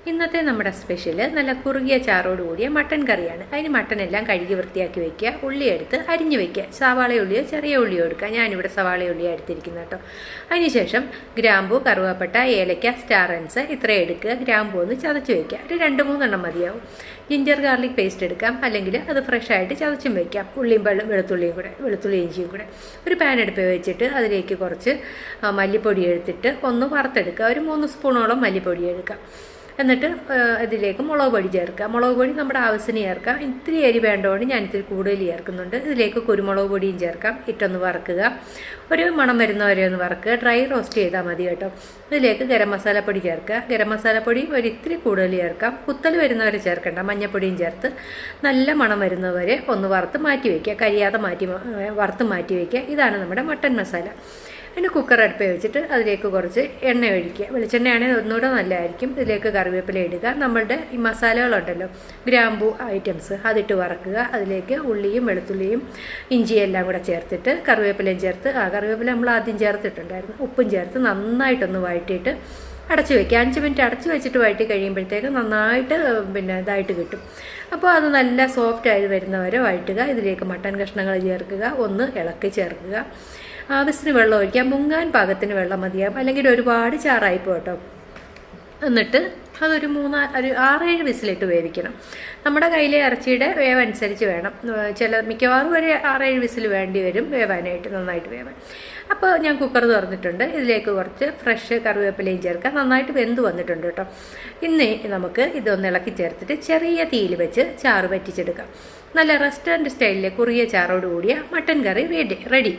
ഇന്നത്തെ നമ്മുടെ സ്പെഷ്യൽ നല്ല കുറുകിയ ചാറോട് കൂടിയ മട്ടൻ കറിയാണ്. അതിന് മട്ടനെല്ലാം കഴുകി വൃത്തിയാക്കി വെക്കുക, ഉള്ളി എടുത്ത് അരിഞ്ഞു വെക്കുക. സവാള ഉള്ളിയോ ചെറിയ ഉള്ളിയോ എടുക്കുക. ഞാനിവിടെ സവാള ഉള്ളിയോ എടുത്തിരിക്കുന്നത് കേട്ടോ. അതിനുശേഷം ഗ്രാമ്പൂ, കറുവാപ്പട്ട, ഏലക്ക, സ്റ്റാർ അൻസ് ഇത്രയും എടുക്കുക. ഗ്രാമ്പൂ ഒന്ന് ചതച്ച് വെക്കുക. ഒരു 2-3 മതിയാവും. ജിഞ്ചർ ഗാർലിക് പേസ്റ്റ് എടുക്കാം, അല്ലെങ്കിൽ അത് ഫ്രഷായിട്ട് ചതച്ചും വയ്ക്കാം. ഉള്ളിയും വെളുത്തുള്ളി ഇഞ്ചിയും കൂടെ ഒരു പാൻ അടുപ്പ് വെച്ചിട്ട് അതിലേക്ക് കുറച്ച് മല്ലിപ്പൊടി എടുത്തിട്ട് ഒന്ന് വറുത്തെടുക്കുക. ഒരു 3 സ്പൂണോളം മല്ലിപ്പൊടി എടുക്കാം. എന്നിട്ട് ഇതിലേക്ക് മുളക് പൊടി ചേർക്കുക. മുളക് പൊടി നമ്മുടെ ആവശ്യത്തിന് ചേർക്കാം. ഇത്തിരി എരി വേണ്ടതുകൊണ്ട് ഞാൻ ഇത്തിരി കൂടുതൽ ചേർക്കുന്നുണ്ട്. ഇതിലേക്ക് കുരുമുളക് പൊടിയും ചേർക്കാം. ഇട്ടൊന്ന് വറുക്കുക. ഒരു മണം വരുന്നവരെ ഒന്ന് വറുക്കുക. ഡ്രൈ റോസ്റ്റ് ചെയ്താൽ മതി കേട്ടോ. ഇതിലേക്ക് ഗരം മസാലപ്പൊടി ചേർക്കുക. ഗരം മസാലപ്പൊടി ഒരു ഇത്തിരി കൂടുതൽ ചേർക്കാം. കുത്തൽ വരുന്നവരെ ചേർക്കണ്ട. മഞ്ഞൾപ്പൊടിയും ചേർത്ത് നല്ല മണം വരുന്നവരെ ഒന്ന് വറുത്ത് മാറ്റി വയ്ക്കുക. കരിയാതെ വറുത്ത് മാറ്റി വയ്ക്കുക. ഇതാണ് നമ്മുടെ മട്ടൻ മസാല. പിന്നെ കുക്കർ അടുപ്പ് വെച്ചിട്ട് അതിലേക്ക് കുറച്ച് എണ്ണ ഒഴിക്കുക. വെളിച്ചെണ്ണയാണെങ്കിൽ ഒന്നുകൂടെ നല്ലതായിരിക്കും. ഇതിലേക്ക് കറിവേപ്പില ഇടുക. നമ്മളുടെ ഈ മസാലകളുണ്ടല്ലോ, ഗ്രാമ്പൂ ഐറ്റംസ് അതിട്ട് വറക്കുക. അതിലേക്ക് ഉള്ളിയും വെളുത്തുള്ളിയും ഇഞ്ചിയും എല്ലാം കൂടെ ചേർത്തിട്ട് കറിവേപ്പിലയും ചേർത്ത് കറിവേപ്പില നമ്മൾ ആദ്യം ചേർത്തിട്ടുണ്ടായിരുന്നു. ഉപ്പും ചേർത്ത് നന്നായിട്ടൊന്ന് വഴറ്റിയിട്ട് അടച്ചു വയ്ക്കുക. 5 മിനിറ്റ് അടച്ചു വെച്ചിട്ട് വഴറ്റി കഴിയുമ്പോഴത്തേക്ക് നന്നായിട്ട് ഇതായിട്ട് കിട്ടും. അപ്പോൾ അത് നല്ല സോഫ്റ്റ് ആയി വരുന്നവരെ വഴറ്റുക. ഇതിലേക്ക് മട്ടൻ കഷ്ണങ്ങൾ ചേർക്കുക. ഒന്ന് ഇളക്കി ചേർക്കുക. ആവശ്യത്തിന് വെള്ളം ഒഴിക്കുക. മുങ്ങാൻ പാകത്തിന് വെള്ളം മതിയാകും, അല്ലെങ്കിൽ ഒരുപാട് ചാറായിപ്പോ കേട്ടോ. എന്നിട്ട് അതൊരു 6-7 വിസിലിട്ട് വേവിക്കണം. നമ്മുടെ കയ്യിലെ ഇറച്ചിയുടെ വേവ് അനുസരിച്ച് വേണം. മിക്കവാറും ഒരു 6-7 വിസിൽ വേണ്ടി വരും വേവാനായിട്ട്, നന്നായിട്ട് വേവാൻ. അപ്പോൾ ഞാൻ കുക്കർ തുറന്നിട്ടുണ്ട്. ഇതിലേക്ക് കുറച്ച് ഫ്രഷ് കറിവേപ്പിലയും ചേർക്കാം. നന്നായിട്ട് വെന്ത് വന്നിട്ടുണ്ട് കേട്ടോ. ഇന്ന് നമുക്ക് ഇതൊന്ന് ഇളക്കി ചേർത്തിട്ട് ചെറിയ തീയിൽ വെച്ച് ചാറ് വറ്റിച്ചെടുക്കാം. നല്ല റെസ്റ്റോറൻറ്റ് സ്റ്റൈലിലെ കുറിയ ചാറോട് കൂടിയ മട്ടൻ കറി റെഡി.